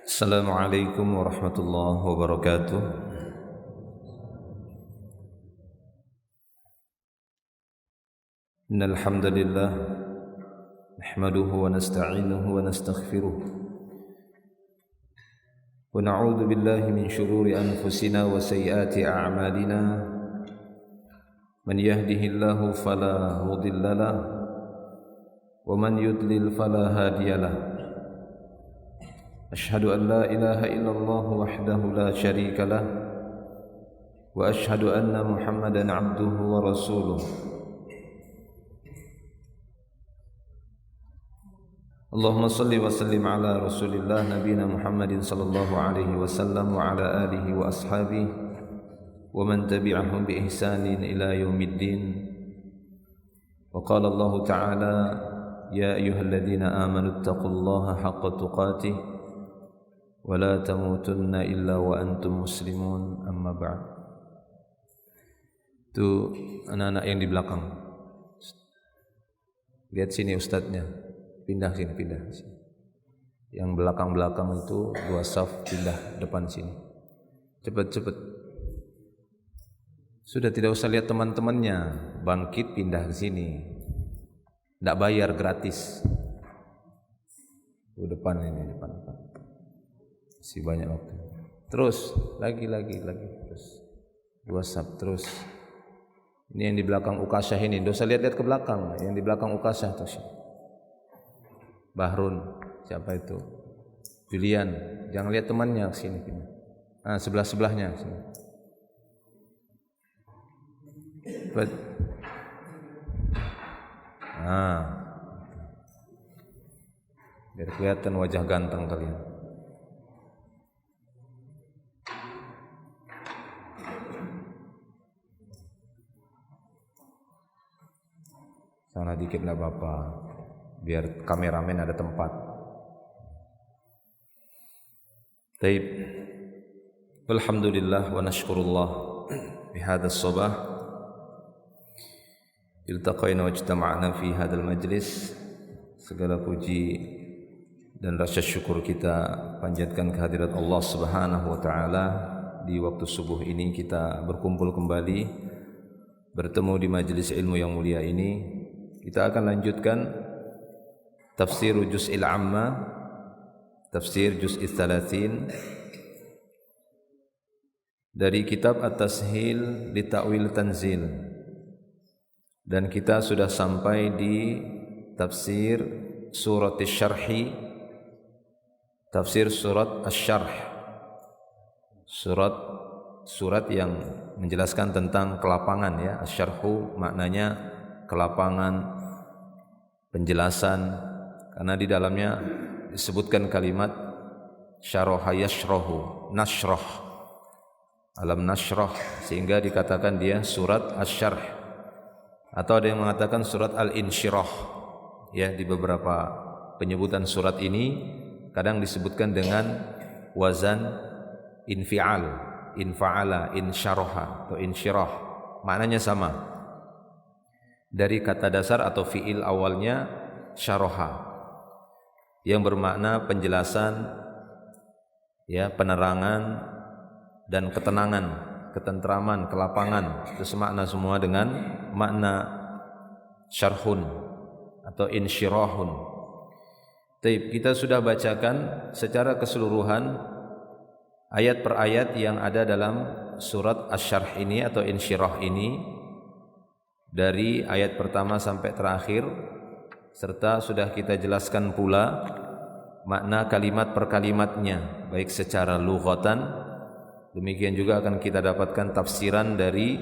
Assalamualaikum warahmatullahi wabarakatuh. Innal hamdalillah nahmaduhu wa nasta'inuhu wa nastaghfiruh wa na'udzu billahi min shururi anfusina wa sayyiati a'malina. Man yahdihillahu fala mudilla lahu wa man yudlil fala hadiya lahu. Ashhadu an la ilaha illallah wahdahu la syarika lah wa ashhadu anna Muhammadan abduhu wa rasuluh. Allahumma salli wa sallim ala Rasulillah nabiyina Muhammadin sallallahu alaihi wasallam wa ala alihi wa ashabihi wa man tabi'ahum bi ihsanin ila yaumiddin. Wa qala Allah ta'ala ya ayyuhalladzina amanu taqullaha haqqa tuqatih wala tamutunna illa wa antum muslimun, amma ba'd. Itu anak-anak yang di belakang. Lihat sini ustadznya. Pindah sini. Yang belakang-belakang itu 2 saf, pindah depan sini. Cepat. Sudah tidak usah lihat teman-temannya. Bangkit pindah ke sini. Tidak bayar, gratis. Depan ini, depan. Masih banyak waktu. Terus, lagi terus. 2 sab terus. Ini yang di belakang Ukasah ini. Tidak usah lihat ke belakang. Yang di belakang Ukasah terus. Bahrun, siapa itu? Julian. Jangan lihat temannya ke sini. Nah, sebelah-sebelahnya sini. Nah. Biar kelihatan wajah ganteng kalian. Sana dikit lah Bapak, biar kameramen ada tempat. Taib. Alhamdulillah wa nashkurullah bihadha as-sabah iltaqayna wa ijtama'na fi hadzal majlis. Segala puji dan rasa syukur kita panjatkan kehadirat Allah Subhanahu wa taala. Di waktu subuh ini kita berkumpul kembali, bertemu di majelis ilmu yang mulia ini. Kita akan lanjutkan tafsir juz'il amma, tafsir juz'il 30 dari kitab At-Tashil li Ta'wil Tanzil. Dan kita sudah sampai di tafsir surat Asy-Syarhi, tafsir surat Asy-Syarh. Surat yang menjelaskan tentang kelapangan ya. Asy-Syarhu maknanya kelapangan, penjelasan, karena di dalamnya disebutkan kalimat syaraha yashrahu, nashrah, alam nashrah, sehingga dikatakan dia surat Asy-Syarh, atau ada yang mengatakan surat Al-Insyirah ya. Di beberapa penyebutan surat ini kadang disebutkan dengan wazan infial, infa'ala, insyaraha atau insyirah, maknanya sama. Dari kata dasar atau fiil awalnya syaraha, yang bermakna penjelasan ya, penerangan dan ketenangan, ketentraman, kelapangan. Itu semakna semua dengan makna syarhun atau insyirahun. Taib, kita sudah bacakan secara keseluruhan ayat per ayat yang ada dalam surat Asy-Syarh ini atau Insyirah ini, dari ayat pertama sampai terakhir, serta sudah kita jelaskan pula makna kalimat per kalimatnya, baik secara lughatan, demikian juga akan kita dapatkan tafsiran dari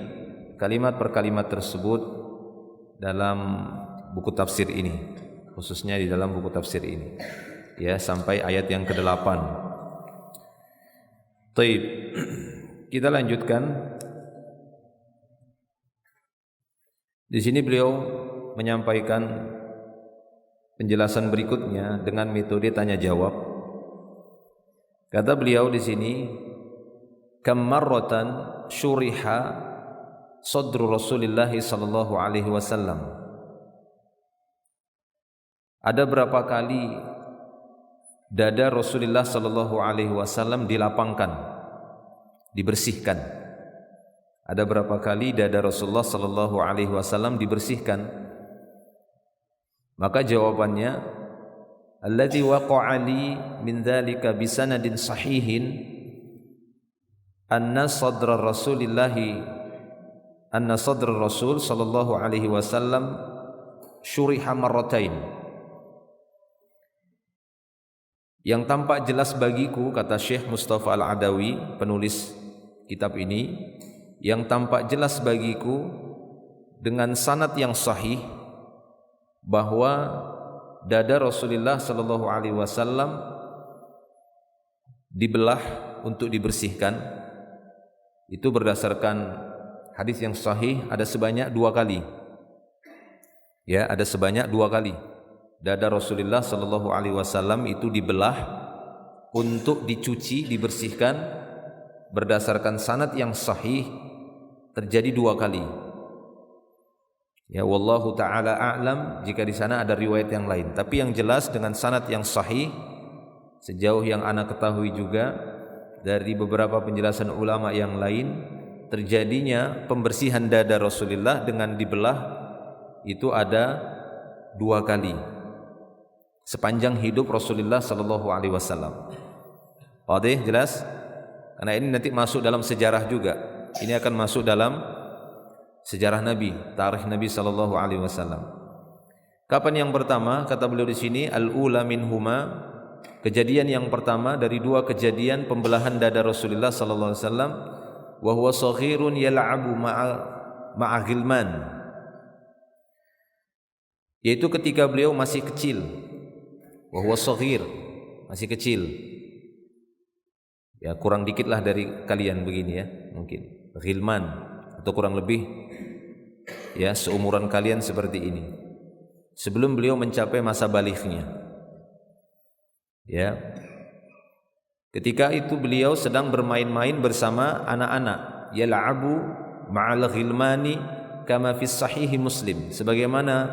kalimat per kalimat tersebut dalam buku tafsir ini, khususnya di dalam buku tafsir ini ya, sampai ayat yang ke-8. Taib, kita lanjutkan. Di sini beliau menyampaikan penjelasan berikutnya dengan metode tanya jawab. Kata beliau di sini, kam marratan syuriha sadru Rasulillah sallallahu alaihi wasallam. Ada berapa kali dada Rasulullah sallallahu alaihi wasallam dilapangkan, dibersihkan. Ada berapa kali dada Rasulullah sallallahu alaihi wasallam dibersihkan? Maka jawabannya, alladzi waqa'a li min dzalika bisanadin sahihin anna sadra Rasul sallallahu alaihi wasallam syuriha marratain. Yang tampak jelas bagiku, kata Syekh Mustafa Al-Adawi, penulis kitab ini, yang tampak jelas bagiku dengan sanad yang sahih bahwa dada Rasulullah sallallahu alaihi wasallam dibelah untuk dibersihkan. Itu berdasarkan hadis yang sahih, ada sebanyak 2 kali. Ya, ada sebanyak 2 kali. Dada Rasulullah sallallahu alaihi wasallam itu dibelah untuk dicuci, dibersihkan, berdasarkan sanad yang sahih terjadi 2 kali. Ya, wallahu taala a'lam jika di sana ada riwayat yang lain. Tapi yang jelas dengan sanad yang sahih, sejauh yang ana ketahui juga dari beberapa penjelasan ulama yang lain, terjadinya pembersihan dada Rasulullah dengan dibelah itu ada 2 kali sepanjang hidup Rasulullah sallallahu alaihi wasallam. Oke, jelas? Karena ini nanti masuk dalam sejarah juga. Ini akan masuk dalam sejarah Nabi, tarikh Nabi sallallahu alaihi wasallam. Kapan yang pertama? Kata beliau di sini, al-ula minhuma, kejadian yang pertama dari 2 kejadian pembelahan dada Rasulullah sallallahu alaihi wasallam, wa huwa shaghirun yal'abu ma'a ghilman, yaitu ketika beliau masih kecil. Wa huwa shaghir, masih kecil. Ya, kurang dikit lah dari kalian begini ya, mungkin ghilman, atau kurang lebih ya seumuran kalian seperti ini. Sebelum beliau mencapai masa balighnya. Ya. Ketika itu beliau sedang bermain-main bersama anak-anak, yal'abu ma'al ghilmani kama fi sahih Muslim, sebagaimana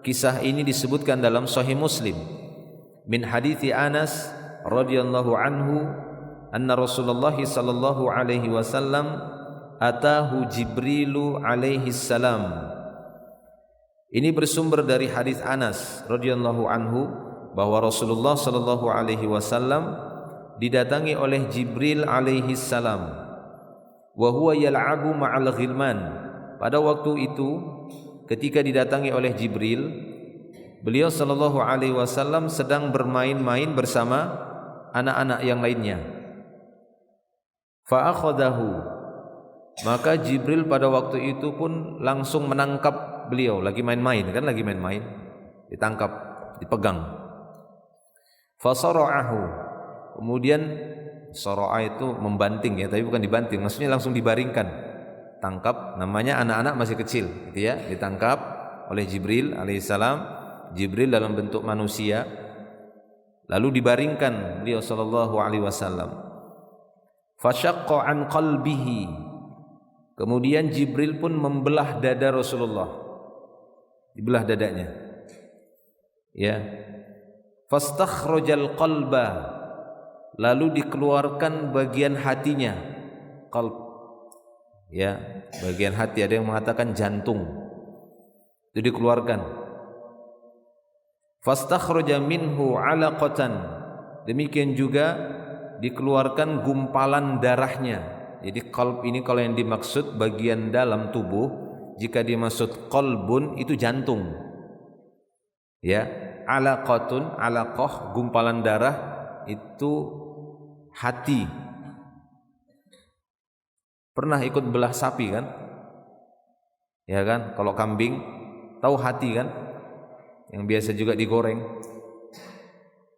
kisah ini disebutkan dalam Sahih Muslim, min hadithi Anas radhiyallahu anhu anna Rasulullah sallallahu alaihi wasallam atahu Jibrilu alaihi salam. Ini bersumber dari hadis Anas radhiyallahu anhu bahwa Rasulullah sallallahu alaihi wasallam didatangi oleh Jibril alaihi salam, wa huwa yal'abu ma'al ghilman. Pada waktu itu ketika didatangi oleh Jibril, beliau sallallahu alaihi wasallam sedang bermain-main bersama anak-anak yang lainnya. Fa akhadahu, maka Jibril pada waktu itu pun langsung menangkap beliau, lagi main-main kan, lagi main-main, ditangkap, dipegang. Fa sara'ahu, kemudian sara'a itu membanting ya, tapi bukan dibanting, maksudnya langsung dibaringkan. Tangkap, namanya anak-anak masih kecil gitu ya, ditangkap oleh Jibril alaihissalam, Jibril dalam bentuk manusia, lalu dibaringkan beliau sallallahu alaihi wasallam. Fasyaqqa an qalbihi, kemudian Jibril pun membelah dada Rasulullah, dibelah dadanya. Ya. Fastakhrajal qalba, lalu dikeluarkan bagian hatinya, qalb. Ya, bagian hati, ada yang mengatakan jantung. Itu dikeluarkan. Fastakhraja minhu 'alaqatan, demikian juga dikeluarkan gumpalan darahnya. Jadi qalb ini kalau yang dimaksud bagian dalam tubuh, jika dimaksud qalbun itu jantung. Ya, 'alaqatun, 'alaqah gumpalan darah itu hati. Pernah ikut belah sapi kan? Ya kan? Kalau kambing tahu hati kan? Yang biasa juga digoreng,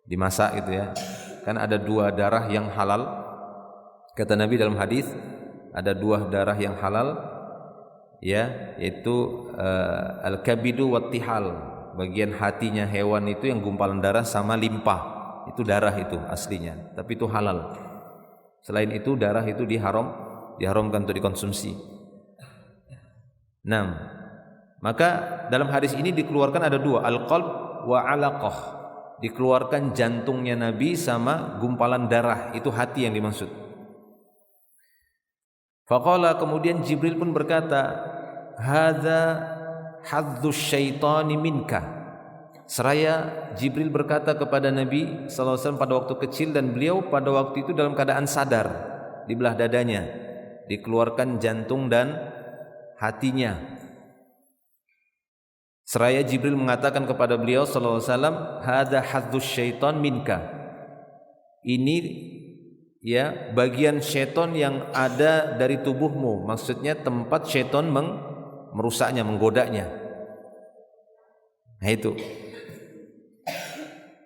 dimasak gitu ya. Kan ada 2 darah yang halal. Kata Nabi dalam hadis, ada 2 darah yang halal, ya, yaitu al-kabidu wat tihal. Bagian hatinya hewan itu yang gumpalan darah sama limpah. Itu darah itu aslinya, tapi itu halal. Selain itu darah itu diharamkan untuk dikonsumsi. Nah, maka dalam hadis ini dikeluarkan ada 2, al-qalb wa 'alaqah. dikeluarkan jantungnya Nabi sama gumpalan darah, itu hati yang dimaksud. Faqala, kemudian Jibril pun berkata, hadza hadzuz syaitani minka. Seraya Jibril berkata kepada Nabi SAW pada waktu kecil, dan beliau pada waktu itu dalam keadaan sadar, di belah dadanya dikeluarkan jantung dan hatinya. Seraya Jibril mengatakan kepada beliau SAW, hadza hadzuz syaitan minka. Ini ya bagian syaitan yang ada dari tubuhmu, maksudnya tempat syaitan merusaknya, menggodanya. Nah itu.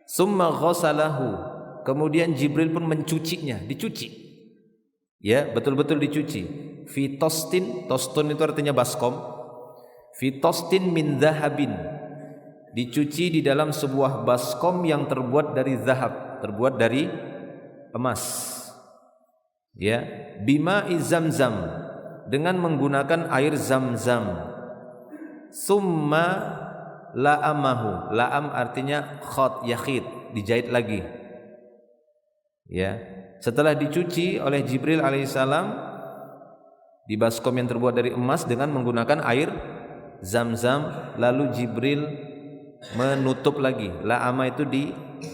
Summa ghasalahu, kemudian Jibril pun mencucinya, dicuci. Ya, betul-betul dicuci. Fi tostin, tostun itu artinya baskom. Fi tostin min zahabin, dicuci di dalam sebuah baskom yang terbuat dari zahab, terbuat dari emas. Ya, bima Zamzam, dengan menggunakan air Zamzam. Summa la'amahu, la'am artinya khot, yakhid, dijahit lagi. Ya, setelah dicuci oleh Jibril alaihissalam di baskom yang terbuat dari emas dengan menggunakan air Zamzam, lalu Jibril menutup lagi. La'ama itu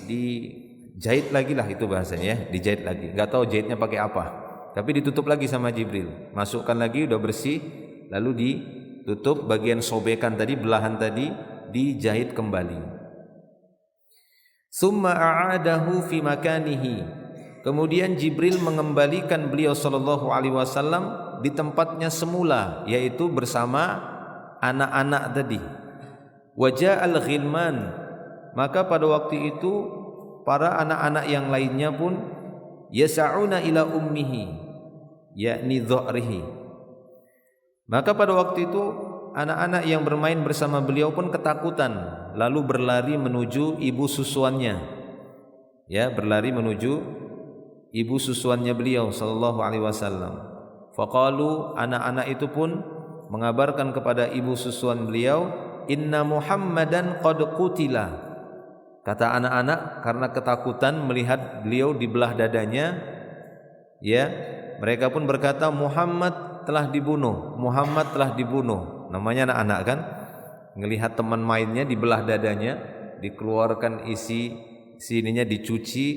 dijahit lagi lah, itu bahasanya ya, dijahit lagi. Enggak tahu jahitnya pakai apa, tapi ditutup lagi sama Jibril. Masukkan lagi, udah bersih, lalu ditutup bagian sobekan tadi, belahan tadi dijahit kembali. Summa a'adahu fi makanihi, kemudian Jibril mengembalikan beliau sallallahu alaihi wasallam di tempatnya semula, yaitu bersama anak-anak tadi. Waja'al ghilman, maka pada waktu itu para anak-anak yang lainnya pun yas'una ila ummihi, yakni dhuhrihi. Maka pada waktu itu anak-anak yang bermain bersama beliau pun ketakutan, lalu berlari menuju ibu susuannya. Ya, berlari menuju ibu susuannya beliau sallallahu alaihi wasallam. Faqalu, anak-anak itu pun mengabarkan kepada ibu susuan beliau, inna Muhammadan qad qutila. Kata anak-anak karena ketakutan melihat beliau dibelah dadanya, ya, mereka pun berkata, Muhammad telah dibunuh, Muhammad telah dibunuh. Namanya anak-anak kan, ngelihat teman mainnya dibelah dadanya, dikeluarkan sininya dicuci,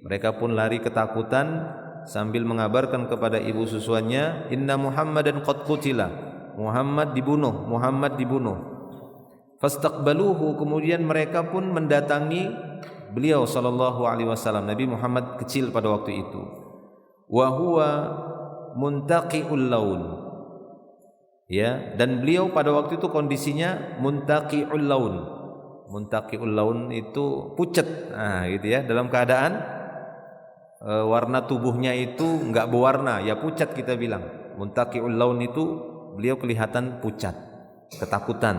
mereka pun lari ketakutan sambil mengabarkan kepada ibu susuannya, inna Muhammadan qad qutila, Muhammad dibunuh, Muhammad dibunuh. Fastaqbaluhu, kemudian mereka pun mendatangi beliau sallallahu alaihi wasallam. Nabi Muhammad kecil pada waktu itu. Wa huwa muntaqiul laun. Ya, dan beliau pada waktu itu kondisinya muntaqiul laun. Muntaqiul laun itu pucat. Nah, gitu ya, dalam keadaan warna tubuhnya itu enggak berwarna, ya pucat kita bilang. Muntaqiul laun itu beliau kelihatan pucat, ketakutan,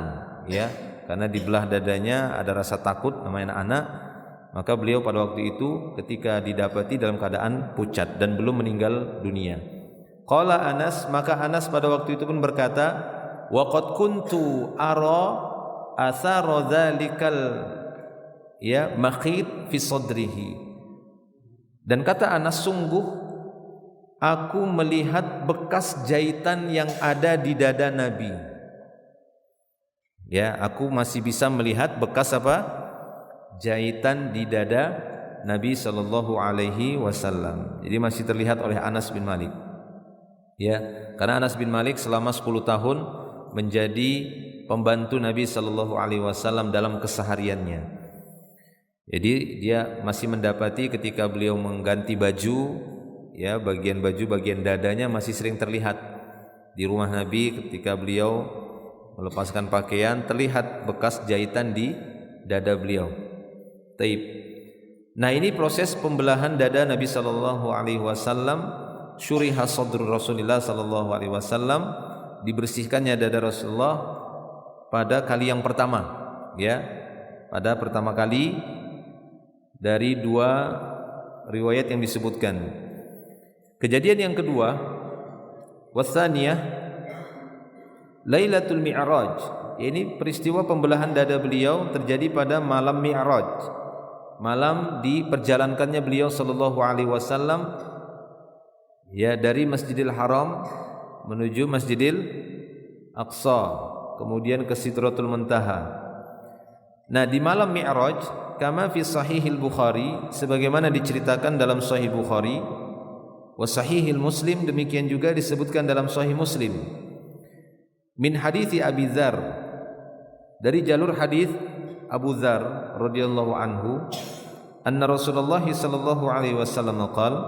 ya, karena di belah dadanya ada rasa takut namanya anak. Maka beliau pada waktu itu ketika didapati dalam keadaan pucat dan belum meninggal dunia. Qala Anas, maka Anas pada waktu itu pun berkata, wa qad kuntu ara athara dzalikal ya makhit fi sadrihi. Dan kata Anas, sungguh aku melihat bekas jahitan yang ada di dada Nabi. Ya, aku masih bisa melihat bekas apa? Jahitan di dada Nabi sallallahu alaihi wasallam. Jadi masih terlihat oleh Anas bin Malik. Ya, karena Anas bin Malik selama 10 tahun menjadi pembantu Nabi sallallahu alaihi wasallam dalam kesehariannya. Jadi dia masih mendapati ketika beliau mengganti baju, ya, bagian baju, bagian dadanya masih sering terlihat di rumah Nabi. Ketika beliau melepaskan pakaian, terlihat bekas jahitan di dada beliau. Taib. Nah, ini proses pembelahan dada Nabi sallallahu alaihi wasallam. Syuriha sadru Rasulullah sallallahu alaihi wasallam, dibersihkannya dada Rasulullah pada kali yang pertama, ya, pada pertama kali dari 2 riwayat yang disebutkan. Kejadian yang kedua, wasaniyah Lailatul Mi'raj. Ini peristiwa pembelahan dada beliau terjadi pada malam Mi'raj. malam diperjalankannya beliau sallallahu alaihi wasallam ya dari Masjidil Haram menuju Masjidil Aqsa, kemudian ke Sidratul Muntaha. Nah, di malam Mi'raj kama fi Sahihil Bukhari, sebagaimana diceritakan dalam Sahih Bukhari, wa Sahihil Muslim, demikian juga disebutkan dalam Sahih Muslim, min hadithi Abi Dzar, dari jalur hadis Abu Dzar radhiyallahu anhu, anna Rasulullah sallallahu alaihi wasallam qala,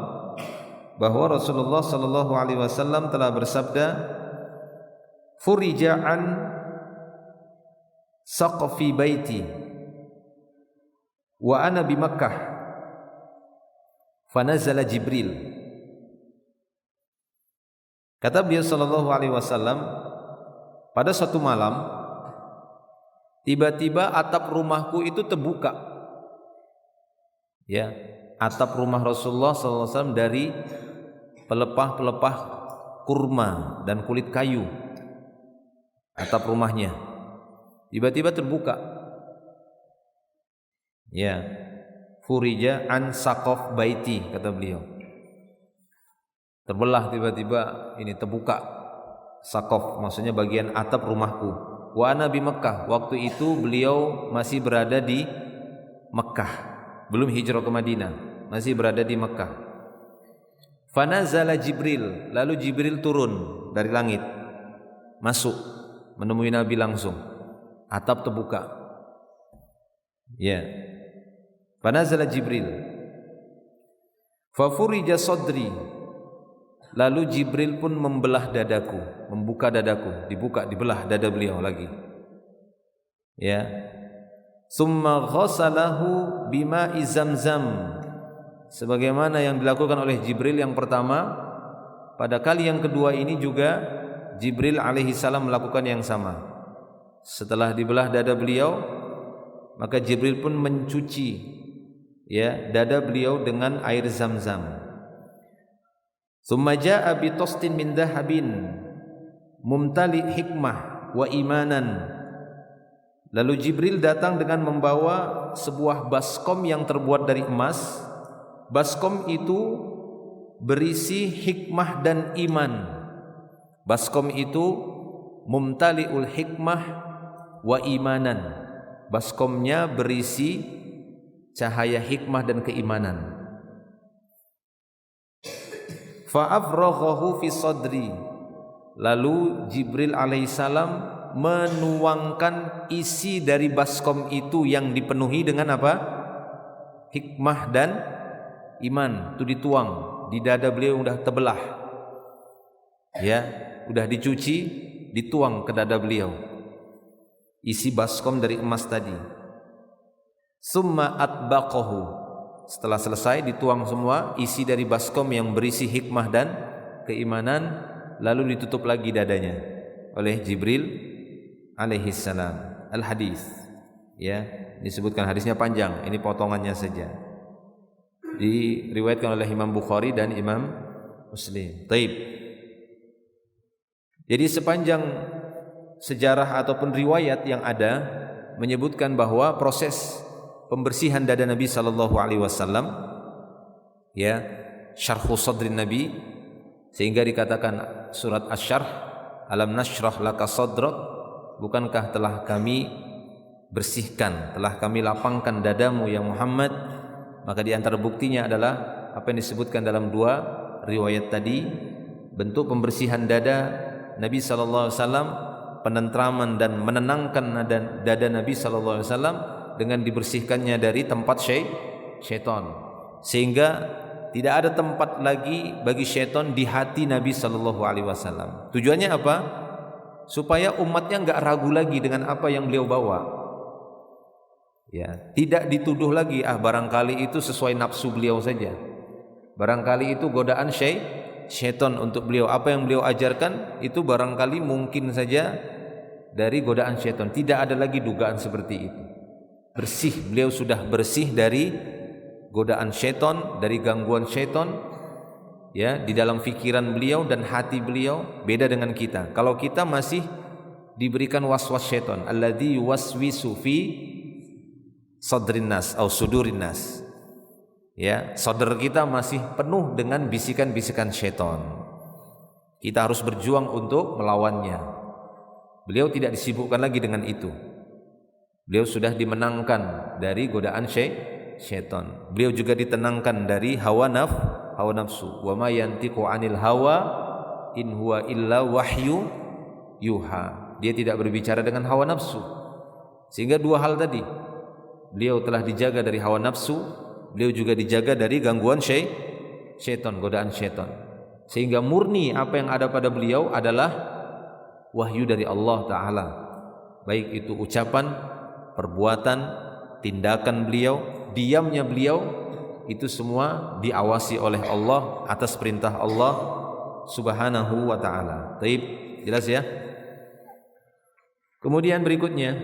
bahwa Rasulullah sallallahu alaihi wasallam telah bersabda, furija an saqfi baiti wa ana bi Makkah fanazala Jibril. Kata beliau sallallahu alaihi wasallam, pada suatu malam tiba-tiba atap rumahku itu terbuka. Ya, atap rumah Rasulullah sallallahu alaihi wasallam dari pelepah-pelepah kurma dan kulit kayu. Atap rumahnya tiba-tiba terbuka. Ya, furija an saqaf baiti, kata beliau. Terbelah tiba-tiba, ini terbuka saqaf, maksudnya bagian atap rumahku. Wa ana bi Makkah, waktu itu beliau masih berada di Mekah, belum hijrah ke Madinah, masih berada di Mekah. Fanazala Jibril, lalu Jibril turun dari langit, masuk menemui Nabi langsung. Atap terbuka. Ya. Fanazala Jibril. Fafurija sadri. Lalu Jibril pun membelah dadaku, membuka dadaku, dibelah dada beliau lagi. Ya. Summa ghasalahu bima'i Zamzam. Sebagaimana yang dilakukan oleh Jibril yang pertama, pada kali yang kedua ini juga Jibril alaihi salam melakukan yang sama. Setelah dibelah dada beliau, maka Jibril pun mencuci ya dada beliau dengan air Zamzam. Tsumma jaa'a bi tastin min dhahabin mumtali hikmah wa imanan. Lalu Jibril datang dengan membawa sebuah baskom yang terbuat dari emas. Baskom itu berisi hikmah dan iman. Baskom itu mumtali'ul hikmah wa imanan. Baskomnya berisi cahaya hikmah dan keimanan. Fa'afraghahu fi sadri. Lalu Jibril alaihissalam menuangkan isi dari baskom itu yang dipenuhi dengan apa? Hikmah dan iman. Itu dituang di dada beliau, sudah terbelah. Ya, sudah dicuci, dituang ke dada beliau. Isi baskom dari emas tadi. Summa atbaqahu. Setelah selesai dituang semua isi dari baskom yang berisi hikmah dan keimanan, lalu ditutup lagi dadanya oleh Jibril alaihi salam. Al-hadis. Ya, disebutkan hadisnya panjang, ini potongannya saja. Diriwayatkan oleh Imam Bukhari dan Imam Muslim. Taib. Jadi sepanjang sejarah ataupun riwayat yang ada menyebutkan bahwa proses pembersihan dada Nabi sallallahu alaihi wasallam, ya, syarhu sadrin Nabi, sehingga dikatakan surat Asy-Syarh, alam nasyrah laka sadrak, bukankah telah kami bersihkan, telah kami lapangkan dadamu ya Muhammad. Maka di antara buktinya adalah apa yang disebutkan dalam dua riwayat tadi, bentuk pembersihan dada Nabi sallallahu alaihi wasallam, penentraman dan menenangkan dada Nabi sallallahu alaihi wasallam dengan dibersihkannya dari tempat syaitan, sehingga tidak ada tempat lagi bagi syaitan di hati Nabi sallallahu alaihi wasallam. Tujuannya apa? Supaya umatnya enggak ragu lagi dengan apa yang beliau bawa. Ya, tidak dituduh lagi barangkali itu sesuai nafsu beliau saja. Barangkali itu godaan syaitan untuk beliau. Apa yang beliau ajarkan itu barangkali mungkin saja dari godaan syaitan. Tidak ada lagi dugaan seperti itu. Bersih, beliau sudah bersih dari godaan syaitan, dari gangguan syaitan, ya, di dalam fikiran beliau dan hati beliau. Beda dengan kita. Kalau kita masih diberikan waswas syaitan, alladzi yuwaswisu fi sadrin nas atau sudurin nas. Ya, sadar kita masih penuh dengan bisikan-bisikan syaitan. Kita harus berjuang untuk melawannya. Beliau tidak disibukkan lagi dengan itu. Beliau sudah dimenangkan dari godaan syaitan. Beliau juga ditenangkan dari hawa nafsu. Wa ma yantiqu 'anil hawa in huwa illa wahyu yuha. Dia tidak berbicara dengan hawa nafsu. Sehingga dua hal tadi, beliau telah dijaga dari hawa nafsu, beliau juga dijaga dari gangguan syaitan, godaan syaitan. Sehingga murni apa yang ada pada beliau adalah wahyu dari Allah Ta'ala. Baik itu ucapan, perbuatan, tindakan beliau, diamnya beliau, itu semua diawasi oleh Allah atas perintah Allah Subhanahu wa Ta'ala. Taib, jelas ya? Kemudian berikutnya,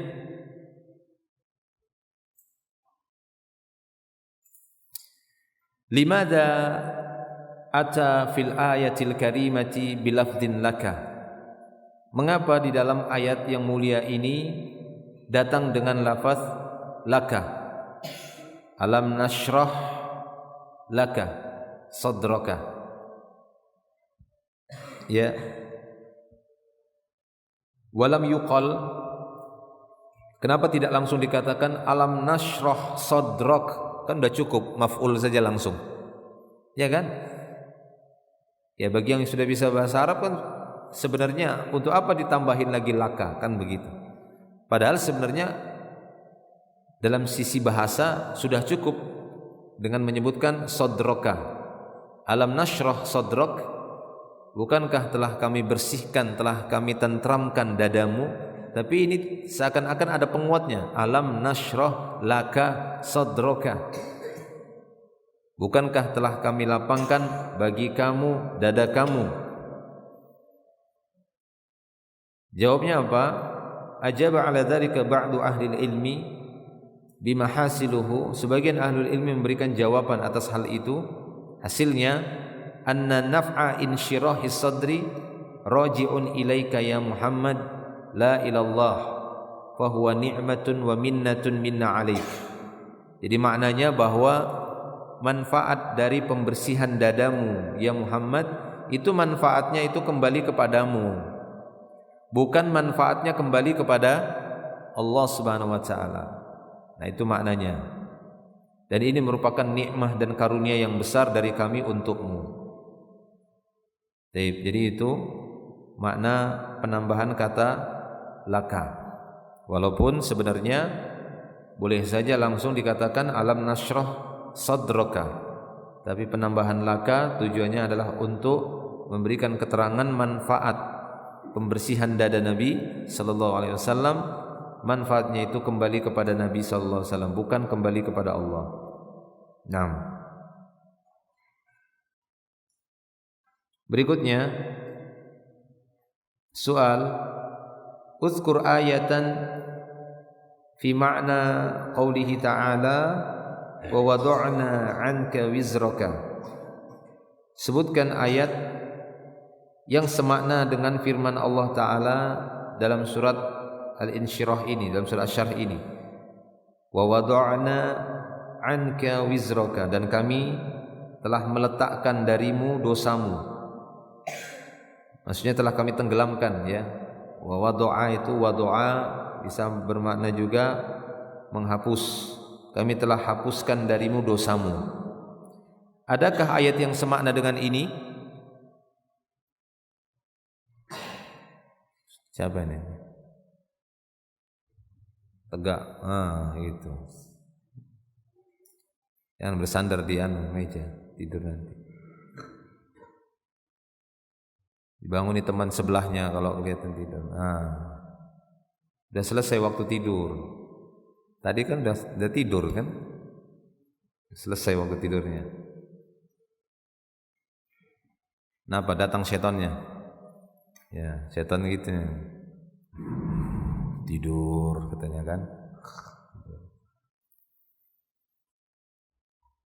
limada ata fil ayatil karimati bilafdin laka. Mengapa di dalam ayat yang mulia ini datang dengan lafaz laka? Alam nashrah laka sadraka. Ya. Walam yuqal, kenapa tidak langsung dikatakan alam nashrah sadrak? Kan sudah cukup maf'ul saja langsung. Ya kan? Ya, bagi yang sudah bisa bahasa Arab kan sebenarnya untuk apa ditambahin lagi laka, kan begitu. Padahal sebenarnya dalam sisi bahasa sudah cukup dengan menyebutkan sadraka. Alam nashrah sadrak, bukankah telah kami bersihkan, telah kami tentramkan dadamu? Tapi ini seakan-akan ada penguatnya. Alam nashrah laka sadraka. Bukankah telah kami lapangkan bagi kamu dada kamu? Jawabnya apa? Ajaba ala dzalika ba'du ahli ilmi bimahasiluhu. Sebagian ahli ilmi memberikan jawaban atas hal itu. Hasilnya anna naf'a insyirahis sadri raji'un ilaika ya Muhammad la ilallah fa huwa ni'matun wa minnatun minna alaik. Jadi maknanya bahwa manfaat dari pembersihan dadamu ya Muhammad, itu manfaatnya itu kembali kepadamu, bukan manfaatnya kembali kepada Allah Subhanahu wa taala. Nah, itu maknanya. Dan ini merupakan nikmah dan karunia yang besar dari kami untukmu. Jadi itu makna penambahan kata laka. Walaupun sebenarnya boleh saja langsung dikatakan alam nashrah sadraka, tapi penambahan laka tujuannya adalah untuk memberikan keterangan manfaat pembersihan dada Nabi sallallahu alaihi wasallam. Manfaatnya itu kembali kepada Nabi sallallahu alaihi wasallam, bukan kembali kepada Allah. Naam. Berikutnya soal, uzkur ayatan fi ma'na qaulihi ta'ala wa wada'na 'anka wizraka. Sebutkan ayat yang semakna dengan firman Allah Ta'ala dalam surat Al-Insyirah ini, dalam surat Asy-Syarh ini. Wa wada'na 'anka wizraka, dan kami telah meletakkan darimu dosamu. Maksudnya telah kami tenggelamkan, ya. Wa wada'a itu wada'a bisa bermakna juga menghapus. Kami telah hapuskan darimu dosamu. Adakah ayat yang semakna dengan ini? Siapa ini? Tegak. Gitu. Jangan bersandar di meja tidur nanti. Dibanguni teman sebelahnya kalau kelihatan tidur. Sudah selesai waktu tidur. Tadi kan udah tidur kan? Selesai waktu tidurnya. Kenapa datang setannya? Ya, setan gitu. Tidur katanya kan?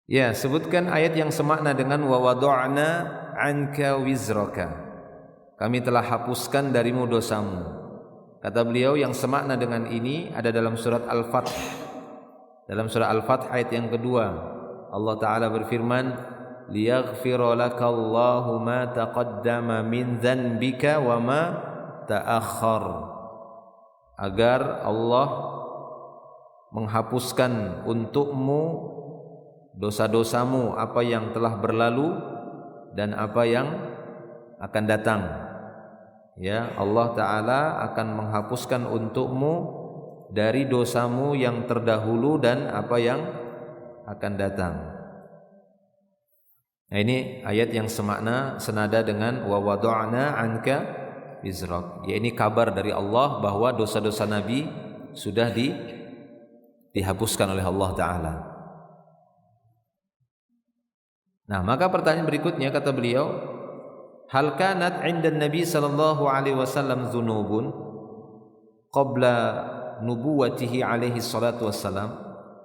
Ya, sebutkan ayat yang semakna dengan wa wada'na 'anka wizraka. Kami telah hapuskan darimu dosamu. Kata beliau yang semakna dengan ini ada dalam surat Al-Fath. Dalam surah Al-Fath ayat yang kedua, Allah Ta'ala berfirman, liyaghfira lakallahu ma taqaddama min dhanbika wa ma ta'akhkhar, agar Allah menghapuskan untukmu dosa-dosamu, apa yang telah berlalu dan apa yang akan datang. Ya, Allah Ta'ala akan menghapuskan untukmu dari dosamu yang terdahulu dan apa yang akan datang. Nah, ini ayat yang senada dengan wa wada'na anka wizrak. Ya, ini kabar dari Allah bahwa dosa-dosa Nabi sudah dihapuskan oleh Allah Ta'ala. Nah, maka pertanyaan berikutnya kata beliau, hal kanat 'inda Nabi sallallahu alaihi wasallam dzunubun qabla nubuwatihi alaihi salatu wassalam?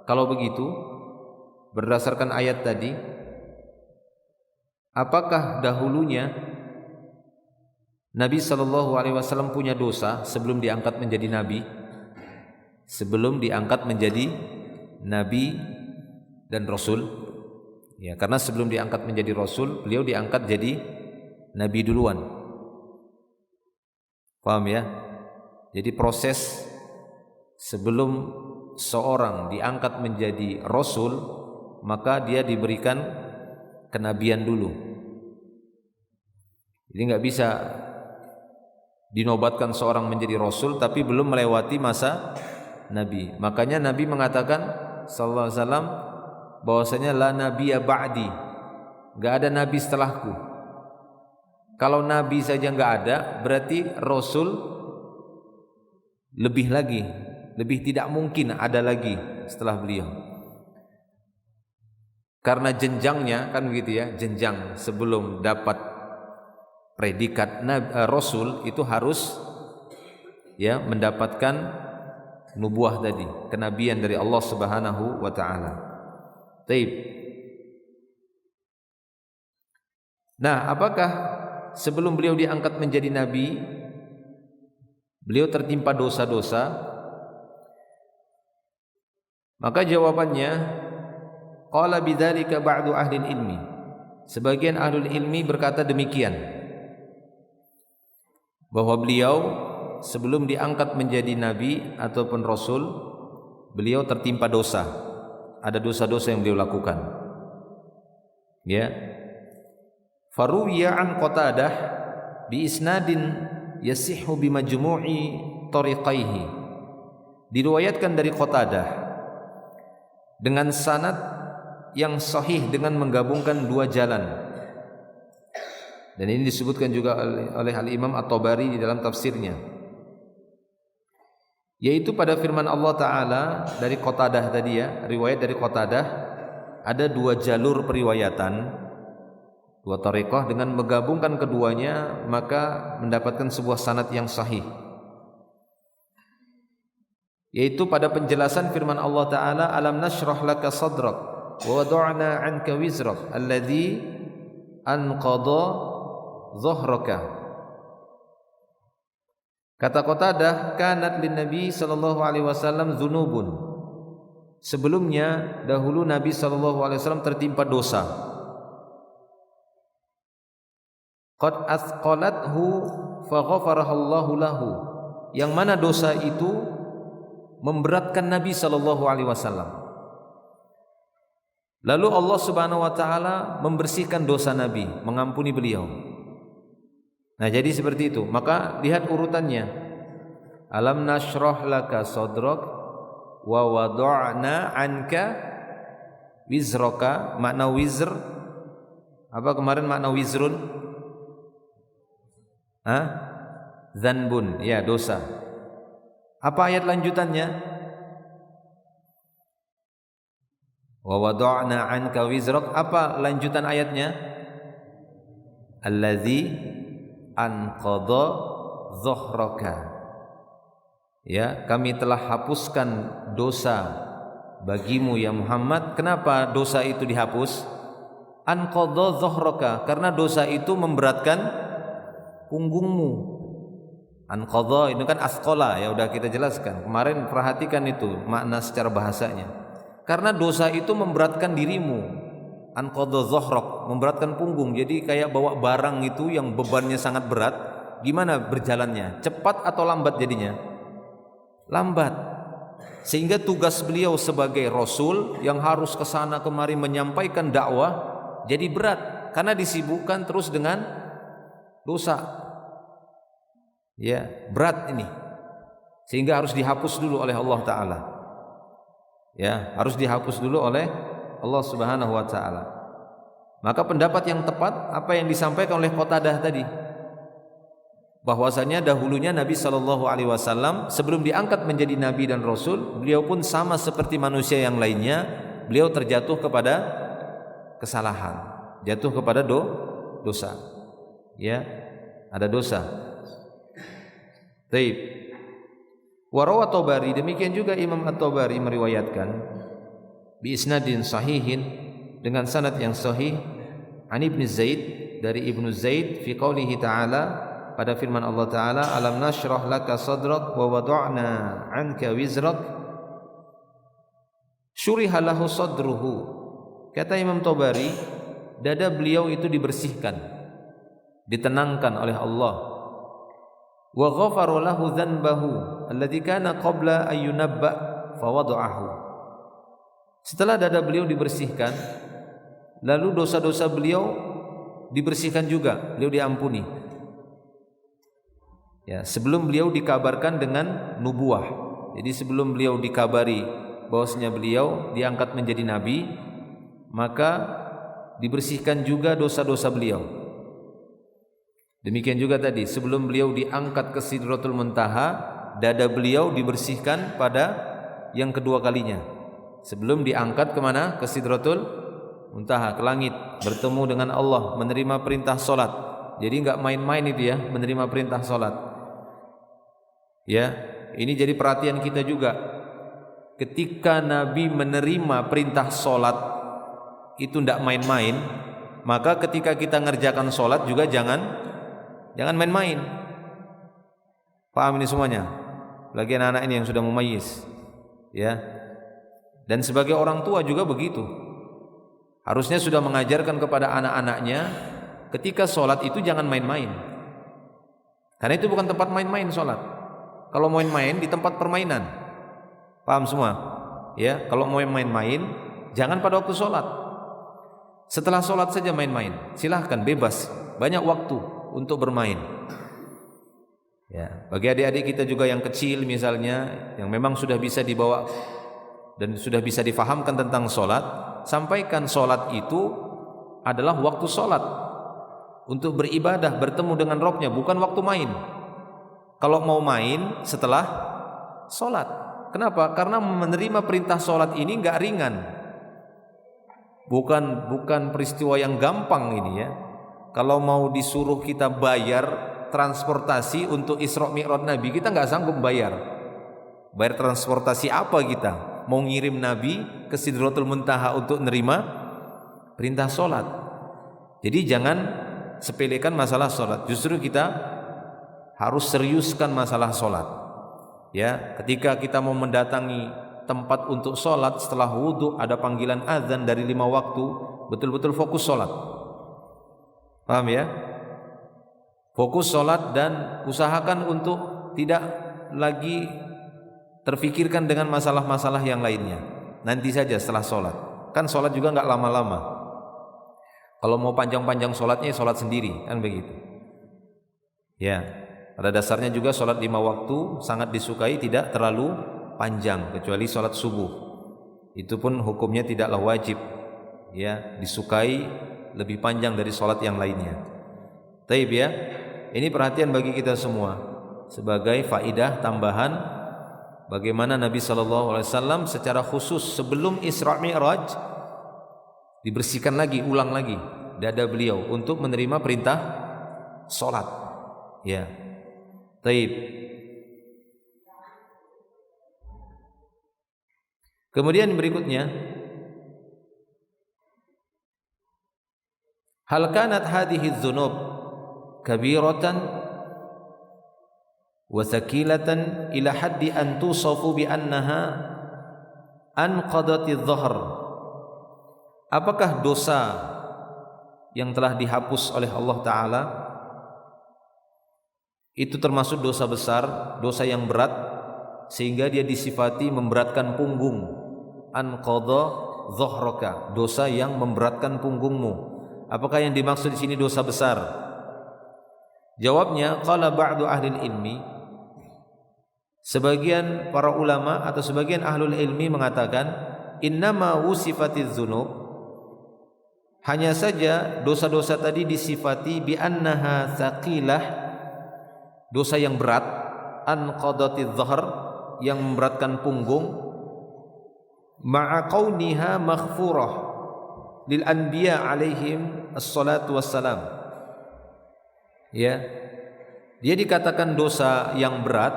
Kalau begitu, berdasarkan ayat tadi, apakah dahulunya Nabi sallallahu alaihi wasallam punya dosa sebelum diangkat menjadi nabi? Sebelum diangkat menjadi nabi dan rasul? Ya, karena sebelum diangkat menjadi rasul, beliau diangkat jadi nabi duluan. Paham ya? Jadi proses sebelum seorang diangkat menjadi rasul, maka dia diberikan kenabian dulu. Jadi nggak bisa dinobatkan seorang menjadi rasul tapi belum melewati masa nabi. Makanya Nabi mengatakan sallallahu alaihi wasallam bahwasanya la nabiyya ba'di, nggak ada nabi setelahku. Kalau nabi saja nggak ada, berarti rasul lebih lagi, lebih tidak mungkin ada lagi setelah beliau. Karena jenjangnya kan begitu ya, jenjang sebelum dapat predikat rasul itu harus ya mendapatkan nubuah tadi, kenabian dari Allah Subhanahu wa taala. Baik. Nah, apakah sebelum beliau diangkat menjadi nabi beliau tertimpa dosa-dosa? Maka jawabannya, qala bidzalika ba'du ahli ilmi. Sebagian ahli ilmi berkata demikian, bahwa beliau sebelum diangkat menjadi nabi ataupun rasul, beliau tertimpa dosa. Ada dosa-dosa yang beliau lakukan. Ya. Faruwiya an Qatadah bi isnadin yasihhu bi majmu'i tariqaihi. Diriwayatkan dari Qatadah dengan sanad yang sahih dengan menggabungkan dua jalan. Dan ini disebutkan juga oleh Al-Imam At-Tabari di dalam tafsirnya, yaitu pada firman Allah Ta'ala dari Qatadah tadi ya, riwayat dari Qatadah, ada dua jalur periwayatan, dua tariqah, dengan menggabungkan keduanya maka mendapatkan sebuah sanad yang sahih, yaitu pada penjelasan firman Allah Ta'ala, alam nashrah laka sadrak wa wada'na anka wizrak alladhi anqadha dhahraka. Kata Qatadah, kanat lin Nabi sallallahu alaihi wasallam dzunubun. Sebelumnya dahulu Nabi sallallahu alaihi wasallam tertimpa dosa. Qad asqalathu faghafarahallahu lahu. Yang mana dosa itu memberatkan Nabi sallallahu alaihi wasallam. Lalu Allah Subhanahu wa taala membersihkan dosa Nabi, mengampuni beliau. Nah, jadi seperti itu. Maka lihat urutannya. Alam nashrah laka sadrak wa wada'na anka wizraka. Makna wizr apa kemarin makna wizrun? Dzanbun, ya, dosa. Apa ayat lanjutannya? Wa wada'na anka wizrak. Apa lanjutan ayatnya? Allazi anqadha dhahraka. Ya, kami telah hapuskan dosa bagimu ya Muhammad. Kenapa dosa itu dihapus? Anqadha dhahraka, karena dosa itu memberatkan punggungmu. Anqadha itu kan asqala, ya udah kita jelaskan. Kemarin perhatikan itu makna secara bahasanya. Karena dosa itu memberatkan dirimu, anqadha dhahrak, memberatkan punggung. Jadi kayak bawa barang itu yang bebannya sangat berat, gimana berjalannya? Cepat atau lambat jadinya? Lambat. Sehingga tugas beliau sebagai rasul yang harus ke sana kemari menyampaikan dakwah jadi berat karena disibukkan terus dengan dosa. Ya, berat ini. Sehingga harus dihapus dulu oleh Allah Ta'ala. Ya, harus dihapus dulu oleh Allah Subhanahu wa Ta'ala. Maka pendapat yang tepat apa yang disampaikan oleh Qatadah tadi, bahwasanya dahulunya Nabi Shallallahu Alaihi Wasallam sebelum diangkat menjadi Nabi dan Rasul, beliau pun sama seperti manusia yang lainnya, beliau terjatuh kepada kesalahan, jatuh kepada dosa. Ya, ada dosa. Taib. Warawa Tabari, demikian juga Imam At-Tabari meriwayatkan bi isnadin sahihin, dengan sanad yang sahih, an Ibnu Zaid, dari Ibnu Zaid fi qaulihi ta'ala, pada firman Allah Ta'ala, alam nashrah laka sadrak wa wada'na anka wizrak syuriha lahu sadruhu. Kata Imam Tabari, dada beliau itu dibersihkan, ditenangkan oleh Allah. Wa ghafara lahu dhanbahu alladhi kana qabla an yunabba fa wada'ahu. Setelah dada beliau dibersihkan, lalu dosa-dosa beliau dibersihkan juga, beliau diampuni. Ya, sebelum beliau dikabarkan dengan nubuah. Jadi sebelum beliau dikabari bahwasanya beliau diangkat menjadi nabi, maka dibersihkan juga dosa-dosa beliau. Demikian juga tadi sebelum beliau diangkat ke Sidratul Muntaha, dada beliau dibersihkan pada yang kedua kalinya. Sebelum diangkat kemana? Ke Sidratul Muntaha, ke langit, bertemu dengan Allah, menerima perintah solat. Jadi enggak main-main itu ya, menerima perintah solat. Ya, ini jadi perhatian kita juga. Ketika Nabi menerima perintah solat itu enggak main-main, maka ketika kita ngerjakan solat juga jangan main-main. Paham ini semuanya? Lagi anak-anak ini yang sudah mumayyiz, ya. Dan sebagai orang tua juga begitu. Harusnya sudah mengajarkan kepada anak-anaknya ketika sholat itu jangan main-main. Karena itu bukan tempat main-main sholat. Kalau main-main di tempat permainan. Paham semua? Ya, kalau mau main-main jangan pada waktu sholat. Setelah sholat saja main-main. Silahkan, bebas. Banyak waktu untuk bermain. Ya, bagi adik-adik kita juga yang kecil misalnya, yang memang sudah bisa dibawa dan sudah bisa difahamkan tentang sholat, sampaikan sholat itu adalah waktu sholat untuk beribadah, bertemu dengan Rabbnya, bukan waktu main. Kalau mau main setelah sholat. Kenapa? Karena menerima perintah sholat ini enggak ringan. Bukan peristiwa yang gampang ini ya. Kalau mau disuruh kita bayar transportasi untuk Isra Mi'raj Nabi, kita enggak sanggup bayar. Bayar transportasi apa kita? Mau ngirim Nabi ke Sidratul Muntaha untuk nerima perintah sholat. Jadi jangan sepelekan masalah sholat. Justru kita harus seriuskan masalah sholat. Ya, ketika kita mau mendatangi tempat untuk sholat, setelah wudhu ada panggilan azan dari 5 waktu, betul-betul fokus sholat. Paham ya? Fokus sholat dan usahakan untuk tidak lagi terfikirkan dengan masalah-masalah yang lainnya. Nanti saja setelah sholat. Kan sholat juga enggak lama-lama. Kalau mau panjang-panjang sholatnya, sholat sendiri, kan begitu. Ya, pada dasarnya juga sholat 5 waktu sangat disukai, tidak terlalu panjang, kecuali sholat subuh. Itu pun hukumnya tidaklah wajib. Ya, disukai lebih panjang dari sholat yang lainnya. Taib ya, ini perhatian bagi kita semua sebagai faidah tambahan. Bagaimana Nabi SAW secara khusus sebelum Isra Mi'raj dibersihkan lagi, ulang lagi dada beliau untuk menerima perintah sholat. Ya, taib. Kemudian berikutnya, hal kanat hadhihi dzunub kabiratan wa thaqilatan ila haddi an tusafu bi annaha anqadatiz zahr. Apakah dosa yang telah dihapus oleh Allah Ta'ala itu termasuk dosa besar, dosa yang berat, sehingga dia disifati memberatkan punggung. Anqadha dhahraka, dosa yang memberatkan punggungmu. Apakah yang dimaksud di sini dosa besar? Jawabnya, qala ba'du ahli ilmi, sebagian para ulama atau sebagian ahlul ilmi mengatakan, innama wusifatiz dzunub, hanya saja dosa-dosa tadi disifati bi annaha tsaqilah, dosa yang berat, anqadatiz zahr, yang memberatkan punggung, ma'a qauniha maghfurah lil anbiya alaihim assalatu wassalam. Ya, dia dikatakan dosa yang berat,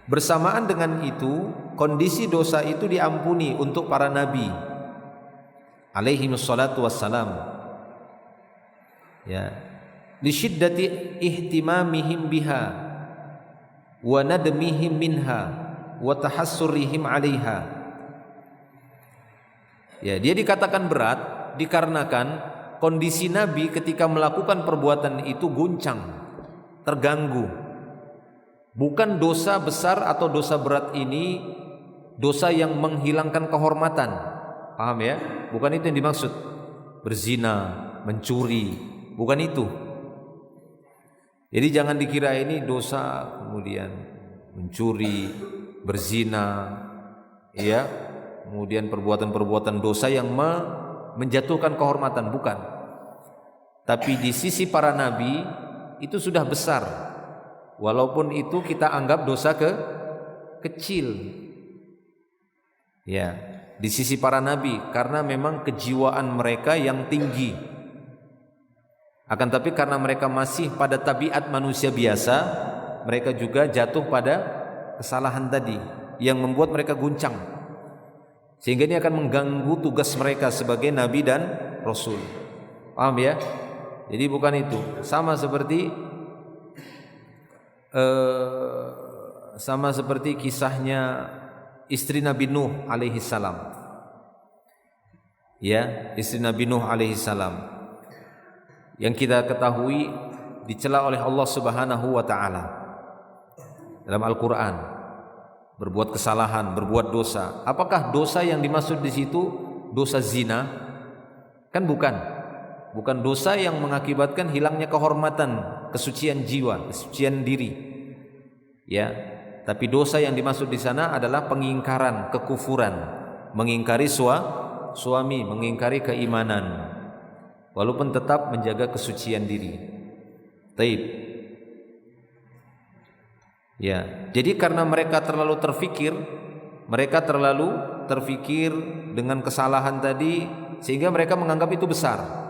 bersamaan dengan itu kondisi dosa itu diampuni untuk para nabi alaihimus salatu wassalam. Ya, li syiddati ihtimamihim biha wa nadmihim minha wa tahassurihim 'alaiha. Ya, dia dikatakan berat dikarenakan kondisi nabi ketika melakukan perbuatan itu guncang, terganggu. Bukan dosa besar atau dosa berat ini dosa yang menghilangkan kehormatan. Paham ya? Bukan itu yang dimaksud. Berzina, mencuri, bukan itu. Jadi jangan dikira ini dosa kemudian mencuri, berzina, ya, kemudian perbuatan-perbuatan dosa yang menjatuhkan kehormatan, bukan. Tapi di sisi para nabi itu sudah besar. Walaupun itu kita anggap dosa kecil. Ya, di sisi para nabi karena memang kejiwaan mereka yang tinggi. Akan tapi karena mereka masih pada tabiat manusia biasa, mereka juga jatuh pada kesalahan tadi yang membuat mereka guncang, sehingga ini akan mengganggu tugas mereka sebagai nabi dan rasul. Paham ya? Jadi bukan itu. Sama seperti kisahnya istri Nabi Nuh alaihi salam. Ya, istri Nabi Nuh alaihi salam yang kita ketahui dicela oleh Allah Subhanahu wa taala dalam Al-Qur'an, berbuat kesalahan, berbuat dosa. Apakah dosa yang dimaksud di situ dosa zina? Kan bukan. Bukan dosa yang mengakibatkan hilangnya kehormatan, kesucian jiwa, kesucian diri. Ya, tapi dosa yang dimaksud di sana adalah pengingkaran, kekufuran, mengingkari suami, mengingkari keimanan, walaupun tetap menjaga kesucian diri. Taib. Ya, jadi karena mereka terlalu terfikir dengan kesalahan tadi, sehingga mereka menganggap itu besar.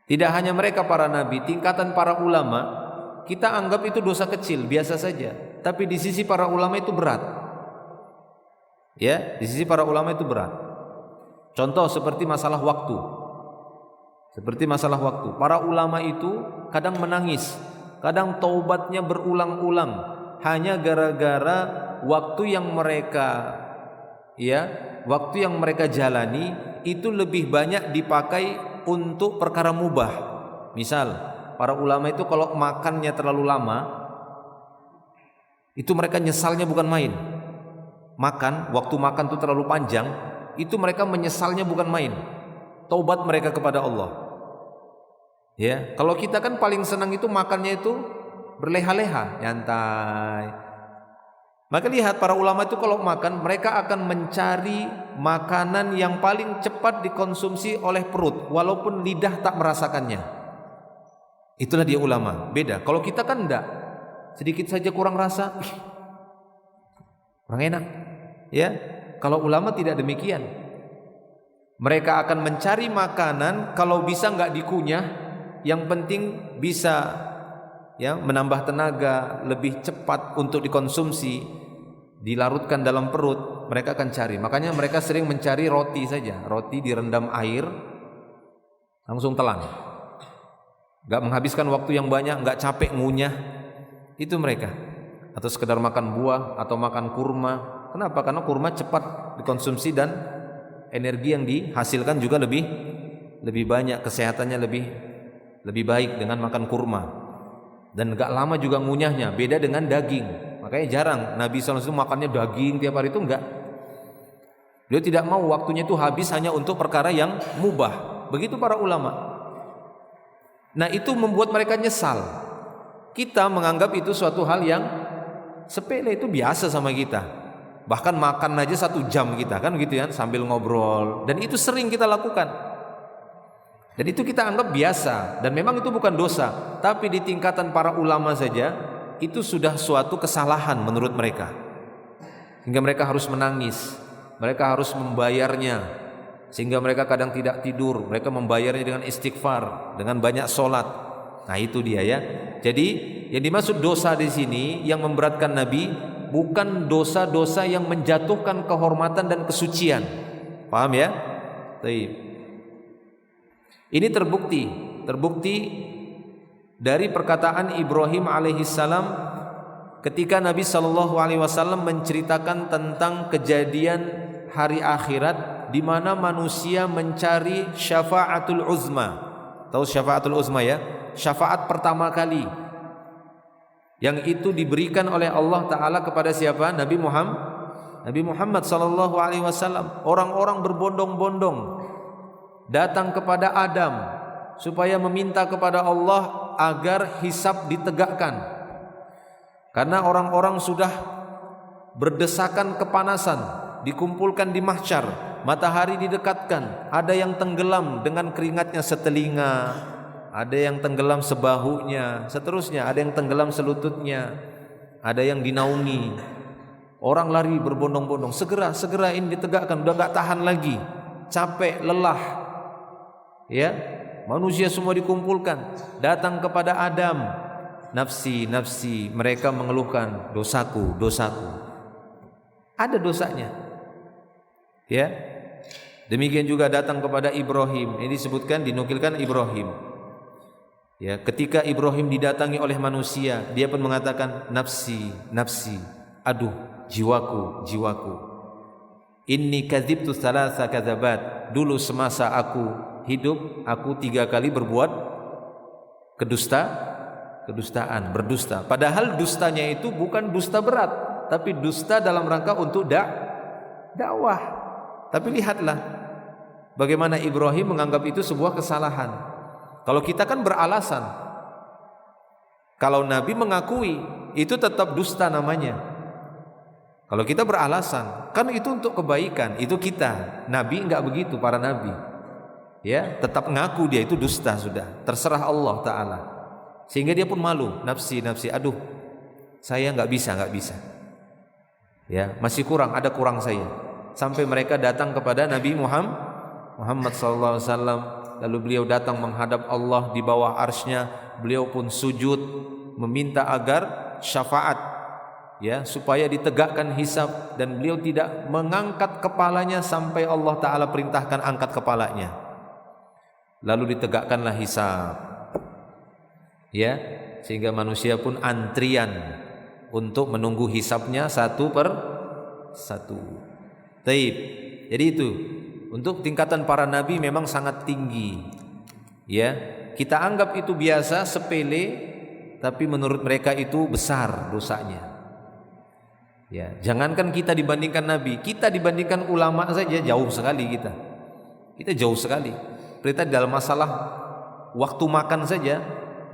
Tidak hanya mereka para nabi, tingkatan para ulama, kita anggap itu dosa kecil, biasa saja. Tapi di sisi para ulama itu berat. Ya, di sisi para ulama itu berat. Contoh seperti masalah waktu. Para ulama itu kadang menangis, kadang taubatnya berulang-ulang hanya gara-gara waktu yang mereka jalani itu lebih banyak dipakai untuk perkara mubah. Misal, para ulama itu kalau makannya terlalu lama, itu mereka nyesalnya bukan main. Waktu makan itu terlalu panjang, itu mereka menyesalnya bukan main. Taubat mereka kepada Allah. Ya, kalau kita kan paling senang itu makannya itu berleha-leha, nyantai. Maka lihat para ulama itu kalau makan, mereka akan mencari makanan yang paling cepat dikonsumsi oleh perut, walaupun lidah tak merasakannya. Itulah dia ulama. Beda. Kalau kita kan enggak, sedikit saja kurang rasa, kurang enak. Ya, kalau ulama tidak demikian. Mereka akan mencari makanan, kalau bisa enggak dikunyah, yang penting bisa menambah tenaga, lebih cepat untuk dikonsumsi, dilarutkan dalam perut, mereka akan cari. Makanya mereka sering mencari roti saja. Roti direndam air, langsung telan. Gak menghabiskan waktu yang banyak, gak capek ngunyah. Itu mereka. atau sekedar makan buah atau makan kurma. Kenapa? Karena kurma cepat dikonsumsi dan energi yang dihasilkan juga lebih banyak, kesehatannya lebih baik dengan makan kurma. Dan gak lama juga ngunyahnya, beda dengan daging. Makanya jarang Nabi SAW makannya daging tiap hari, itu enggak. Beliau tidak mau waktunya itu habis hanya untuk perkara yang mubah. Begitu para ulama. Nah, itu membuat mereka nyesal. Kita menganggap itu suatu hal yang sepele, itu biasa sama kita. Bahkan makan aja 1 jam kita kan gitu ya, sambil ngobrol. Dan itu sering kita lakukan. Dan itu kita anggap biasa. Dan memang itu bukan dosa. Tapi di tingkatan para ulama saja, itu sudah suatu kesalahan menurut mereka. Sehingga mereka harus menangis. Mereka harus membayarnya. Sehingga mereka kadang tidak tidur. Mereka membayarnya dengan istighfar, dengan banyak sholat. Nah, itu dia ya. Jadi yang dimaksud dosa di sini yang memberatkan Nabi bukan dosa-dosa yang menjatuhkan kehormatan dan kesucian. Paham ya? Baik. Ini terbukti dari perkataan Ibrahim alaihissalam ketika Nabi SAW menceritakan tentang kejadian hari akhirat di mana manusia mencari syafaatul uzma. Tahu syafaatul uzma ya? Syafaat pertama kali yang itu diberikan oleh Allah Ta'ala kepada siapa? Nabi Muhammad SAW. Orang-orang berbondong-bondong datang kepada Adam supaya meminta kepada Allah agar hisab ditegakkan, karena orang-orang sudah berdesakan kepanasan, dikumpulkan di mahsyar, matahari didekatkan, ada yang tenggelam dengan keringatnya setelinga, ada yang tenggelam sebahunya, seterusnya, ada yang tenggelam selututnya, ada yang dinaungi. Orang lari berbondong-bondong, segera ini ditegakkan, udah gak tahan lagi, capek, lelah. Ya, manusia semua dikumpulkan, datang kepada Adam, nafsi, mereka mengeluhkan, dosaku. Ada dosanya. Ya. Demikian juga datang kepada Ibrahim. Ini disebutkan, dinukilkan Ibrahim. Ya, ketika Ibrahim didatangi oleh manusia, dia pun mengatakan nafsi. Aduh, jiwaku. Inni kadzibtu tsalatsa kadzabat. Dulu semasa aku hidup, aku 3 kali berbuat kedustaan, berdusta. Padahal dustanya itu bukan dusta berat, tapi dusta dalam rangka untuk dakwah. Tapi lihatlah bagaimana Ibrahim menganggap itu sebuah kesalahan. Kalau kita kan beralasan. Kalau Nabi mengakui, itu tetap dusta namanya. Kalau kita beralasan, kan itu untuk kebaikan, itu kita. Nabi enggak begitu, para nabi. Ya, tetap ngaku dia itu dusta sudah. Terserah Allah Ta'ala. Sehingga dia pun malu, nafsi. Aduh, saya enggak bisa. Ya, masih kurang, ada kurang saya. Sampai mereka datang kepada Nabi Muhammad SAW. Lalu beliau datang menghadap Allah di bawah arsy-Nya. Beliau pun sujud meminta agar syafaat, ya, supaya ditegakkan hisab, dan beliau tidak mengangkat kepalanya sampai Allah Ta'ala perintahkan angkat kepalanya. Lalu ditegakkanlah hisab, ya, sehingga manusia pun antrian untuk menunggu hisabnya satu per satu. Taib. Jadi itu untuk tingkatan para nabi memang sangat tinggi. Ya, kita anggap itu biasa, sepele, tapi menurut mereka itu besar dosanya. Ya, jangankan kita dibandingkan nabi, kita dibandingkan ulama saja jauh sekali kita. Kita jauh sekali. Kita dalam masalah waktu makan saja,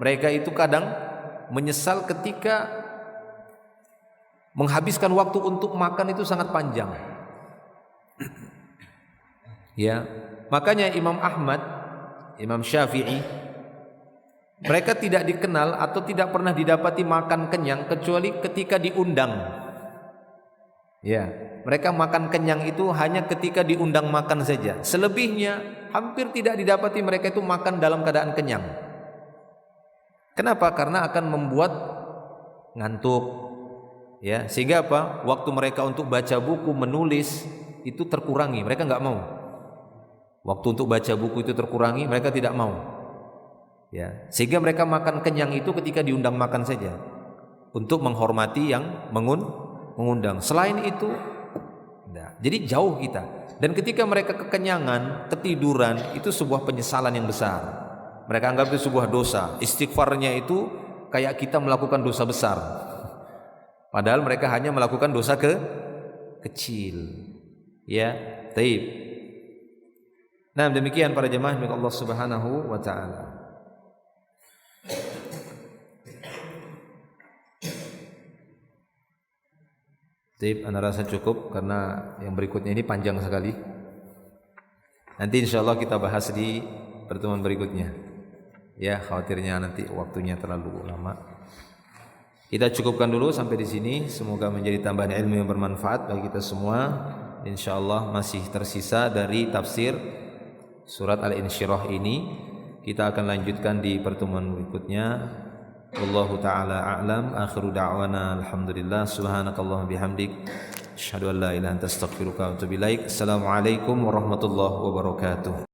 mereka itu kadang menyesal ketika menghabiskan waktu untuk makan itu sangat panjang. Ya, makanya Imam Ahmad, Imam Syafi'i, mereka tidak dikenal atau tidak pernah didapati makan kenyang kecuali ketika diundang. Ya, mereka makan kenyang itu hanya ketika diundang makan saja. Selebihnya hampir tidak didapati mereka itu makan dalam keadaan kenyang. Kenapa? Karena akan membuat ngantuk. Ya, sehingga apa? Waktu mereka untuk baca buku, menulis itu terkurangi. Mereka enggak mau. Waktu untuk baca buku itu terkurangi, mereka tidak mau. Ya, sehingga mereka makan kenyang itu ketika diundang makan saja. untuk menghormati yang mengundang. Selain itu, nah, jadi jauh kita. Dan ketika mereka kekenyangan, ketiduran, itu sebuah penyesalan yang besar. Mereka anggap itu sebuah dosa. Istighfarnya itu kayak kita melakukan dosa besar. Padahal mereka hanya melakukan dosa kecil. Ya, taib. Nah, demikian para jemaah milik Allah Subhanahu wa taala. Taib, ana rasa cukup karena yang berikutnya ini panjang sekali. Nanti insyaallah kita bahas di pertemuan berikutnya. Ya, khawatirnya nanti waktunya terlalu lama. Kita cukupkan dulu sampai di sini. Semoga menjadi tambahan ilmu yang bermanfaat bagi kita semua. Insyaallah masih tersisa dari tafsir surat Al-Insyirah ini. Kita akan lanjutkan di pertemuan berikutnya. Wallahu ta'ala a'lam. Akhiru da'wana alhamdulillah. Subhanakallahumma bihamdik, asyhadu an la ilaha illa anta astaghfiruka wa atubu ilaik. Assalamualaikum warahmatullahi wabarakatuh.